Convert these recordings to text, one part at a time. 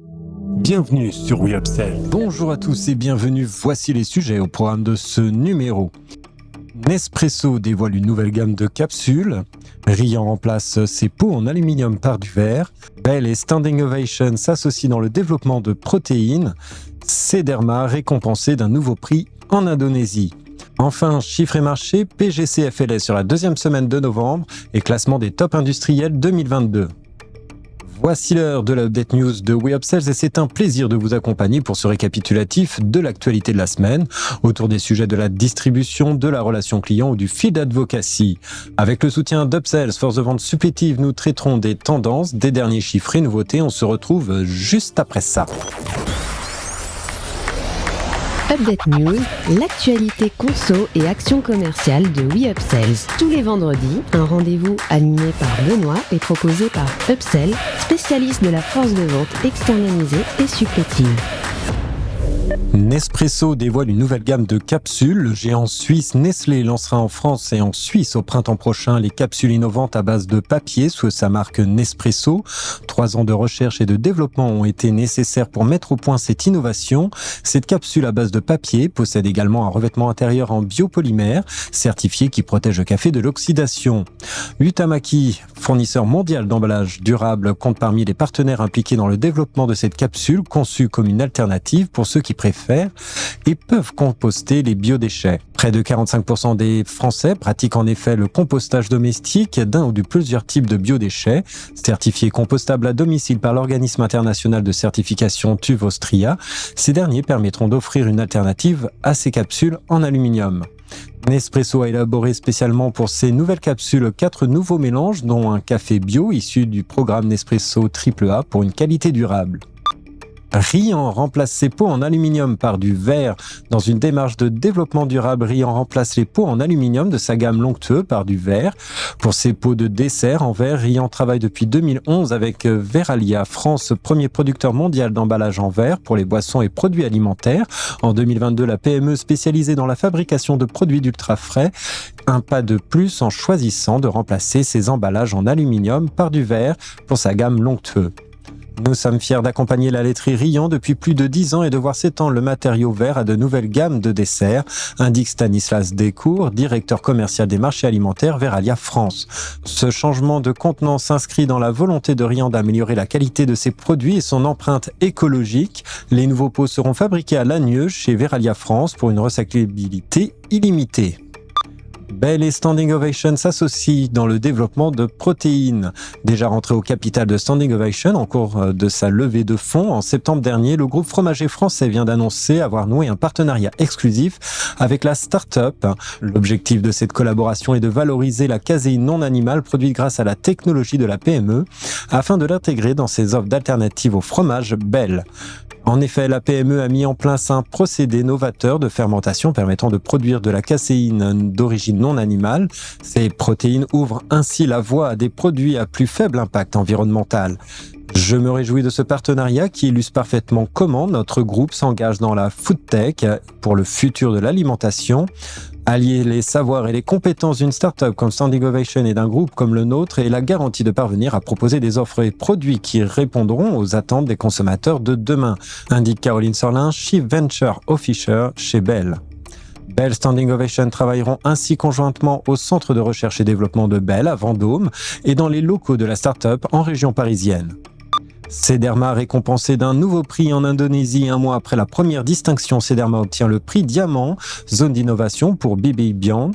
Bienvenue sur WeUpsell. Bonjour à tous et bienvenue, voici les sujets au programme de ce numéro. Nespresso dévoile une nouvelle gamme de capsules. Riant remplace ses pots en aluminium par du verre. Bell et Standing Ovation s'associent dans le développement de protéines. Cederma récompensé d'un nouveau prix en Indonésie. Enfin, chiffres et marchés, PGC FLS sur la deuxième semaine de novembre et classement des tops industriels 2022. Voici l'heure de l'Update News de WeUpsells et c'est un plaisir de vous accompagner pour ce récapitulatif de l'actualité de la semaine autour des sujets de la distribution, de la relation client ou du field advocacy. Avec le soutien d'Upsells, force de vente supplétive, nous traiterons des tendances, des derniers chiffres et nouveautés. On se retrouve juste après ça. Update News, l'actualité conso et action commerciale de WeUpsells. Tous les vendredis, un rendez-vous animé par Benoît et proposé par Upsell, spécialiste de la force de vente externalisée et supplétive. Nespresso dévoile une nouvelle gamme de capsules. Le géant suisse Nestlé lancera en France et en Suisse au printemps prochain les capsules innovantes à base de papier sous sa marque Nespresso. 3 ans de recherche et de développement ont été nécessaires pour mettre au point cette innovation. Cette capsule à base de papier possède également un revêtement intérieur en biopolymère certifié qui protège le café de l'oxydation. Huhtamaki, fournisseur mondial d'emballage durable, compte parmi les partenaires impliqués dans le développement de cette capsule conçue comme une alternative pour ceux qui préfèrent et peuvent composter les biodéchets. Près de 45% des Français pratiquent en effet le compostage domestique d'un ou de plusieurs types de biodéchets. Certifiés compostables à domicile par l'organisme international de certification TÜV Austria, ces derniers permettront d'offrir une alternative à ces capsules en aluminium. Nespresso a élaboré spécialement pour ces nouvelles capsules 4 nouveaux mélanges, dont un café bio issu du programme Nespresso AAA pour une qualité durable. Riant remplace ses pots en aluminium par du verre. Dans une démarche de développement durable, Riant remplace les pots en aluminium de sa gamme Longtueux par du verre. Pour ses pots de dessert en verre, Riant travaille depuis 2011 avec Veralia France, premier producteur mondial d'emballage en verre pour les boissons et produits alimentaires. En 2022, la PME spécialisée dans la fabrication de produits d'ultra frais, un pas de plus en choisissant de remplacer ses emballages en aluminium par du verre pour sa gamme Longtueux. Nous sommes fiers d'accompagner la laiterie Riant depuis plus de 10 ans et de voir s'étendre le matériau verre à de nouvelles gammes de desserts, indique Stanislas Descours, directeur commercial des marchés alimentaires Veralia France. Ce changement de contenant s'inscrit dans la volonté de Riant d'améliorer la qualité de ses produits et son empreinte écologique. Les nouveaux pots seront fabriqués à Lannieux chez Veralia France pour une recyclabilité illimitée. Bell et Standing Ovation s'associent dans le développement de protéines. Déjà rentré au capital de Standing Ovation en cours de sa levée de fonds en septembre dernier, le groupe fromager français vient d'annoncer avoir noué un partenariat exclusif avec la start-up. L'objectif de cette collaboration est de valoriser la caséine non animale produite grâce à la technologie de la PME afin de l'intégrer dans ses offres d'alternatives au fromage Bell. En effet, la PME a mis en place un procédé novateur de fermentation permettant de produire de la caséine d'origine non animale. Ces protéines ouvrent ainsi la voie à des produits à plus faible impact environnemental. Je me réjouis de ce partenariat qui illustre parfaitement comment notre groupe s'engage dans la food tech pour le futur de l'alimentation. Allier les savoirs et les compétences d'une start-up comme Standing Ovation et d'un groupe comme le nôtre est la garantie de parvenir à proposer des offres et produits qui répondront aux attentes des consommateurs de demain, indique Caroline Sorlin, Chief Venture Officer chez Bell. Bell Standing Ovation travailleront ainsi conjointement au centre de recherche et développement de Bell à Vendôme et dans les locaux de la start-up en région parisienne. Cederma récompensé d'un nouveau prix en Indonésie. Un mois après la première distinction, Cederma obtient le prix Diamant, zone d'innovation pour Bibi Biant,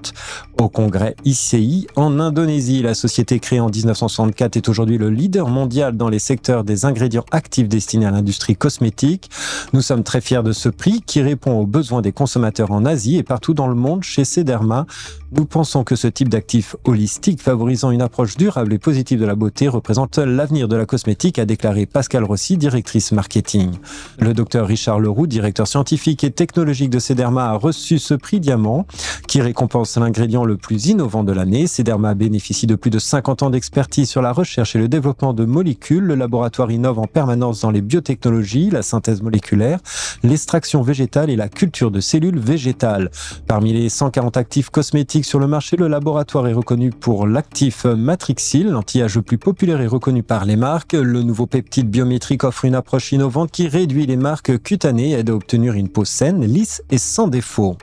au congrès ICI en Indonésie. La société créée en 1964 est aujourd'hui le leader mondial dans les secteurs des ingrédients actifs destinés à l'industrie cosmétique. Nous sommes très fiers de ce prix qui répond aux besoins des consommateurs en Asie et partout dans le monde chez Cederma. Nous pensons que ce type d'actif holistique favorisant une approche durable et positive de la beauté représente l'avenir de la cosmétique, a déclaré Pascal Rossi, directrice marketing. Le docteur Richard Leroux, directeur scientifique et technologique de Cederma, a reçu ce prix Diamant qui récompense l'ingrédient le plus innovant de l'année. Cederma bénéficie de plus de 50 ans d'expertise sur la recherche et le développement de molécules. Le laboratoire innove en permanence dans les biotechnologies, la synthèse moléculaire, l'extraction végétale et la culture de cellules végétales. Parmi les 140 actifs cosmétiques sur le marché, le laboratoire est reconnu pour l'actif Matrixil, l'anti-âge le plus populaire et reconnu par les marques, le nouveau peptide peptides biométriques offre une approche innovante qui réduit les marques cutanées et aide à obtenir une peau saine, lisse et sans défaut.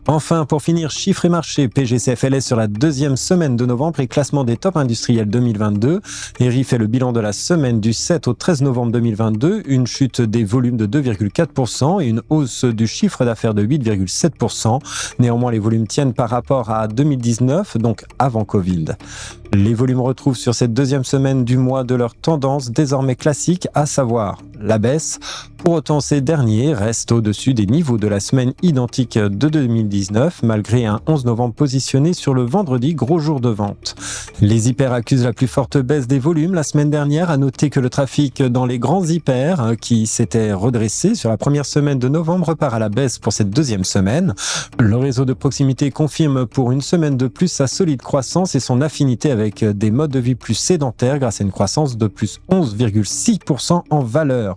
Enfin, pour finir, chiffres et marchés, PGCFLS sur la deuxième semaine de novembre et classement des tops industriels 2022. ERI fait le bilan de la semaine du 7 au 13 novembre 2022, une chute des volumes de 2,4% et une hausse du chiffre d'affaires de 8,7%. Néanmoins, les volumes tiennent par rapport à 2019, donc avant Covid. Les volumes retrouvent sur cette deuxième semaine du mois de leur tendance désormais classique, à savoir la baisse. Pour autant, ces derniers restent au-dessus des niveaux de la semaine identique de 2019, malgré un 11 novembre positionné sur le vendredi, gros jour de vente. Les hypers accusent la plus forte baisse des volumes la semaine dernière. À noter que le trafic dans les grands hypers, qui s'était redressé sur la première semaine de novembre, repart à la baisse pour cette deuxième semaine. Le réseau de proximité confirme pour une semaine de plus sa solide croissance et son affinité avec des modes de vie plus sédentaires grâce à une croissance de plus 11,6% en valeur.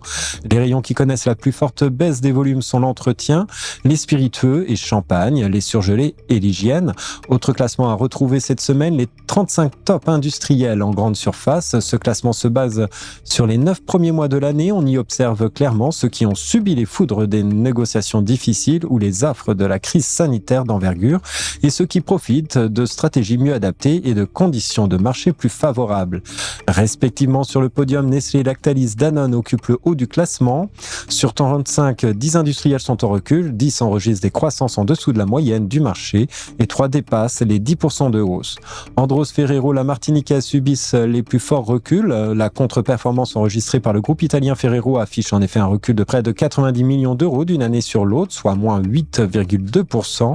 Les rayons qui connaissent la plus forte baisse des volumes sont l'entretien, les spiritueux et champagne, les surgelés et l'hygiène. Autre classement à retrouver cette semaine, les 35 tops industriels en grande surface. Ce classement se base sur les 9 premiers mois de l'année. On y observe clairement ceux qui ont subi les foudres des négociations difficiles ou les affres de la crise sanitaire d'envergure et ceux qui profitent de stratégies mieux adaptées et de conditions de marché plus favorables. Respectivement sur le podium, Nestlé, Lactalis, Danone occupent le haut du classement. Sur 35, 10 industriels sont en recul, 10 enregistrent des croissances en dessous de la moyenne du marché et 3 dépassent les 10% de hausse. Andros, Ferrero, la Martiniquaise subissent les plus forts reculs. La contre-performance enregistrée par le groupe italien Ferrero affiche en effet un recul de près de 90 millions d'euros d'une année sur l'autre, soit moins 8,2%.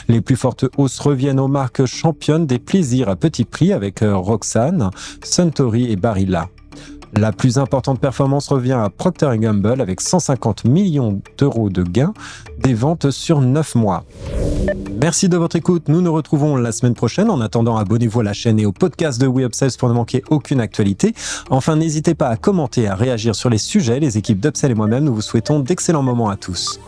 Les plus fortes hausses reviennent aux marques championnes des plaisirs à petit prix avec Roxane, Suntory et Barilla. La plus importante performance revient à Procter & Gamble avec 150 millions d'euros de gains des ventes sur 9 mois. Merci de votre écoute. Nous nous retrouvons la semaine prochaine. En attendant, abonnez-vous à la chaîne et au podcast de WeUpsells pour ne manquer aucune actualité. Enfin, n'hésitez pas à commenter et à réagir sur les sujets. Les équipes d'Upsell et moi-même, nous vous souhaitons d'excellents moments à tous.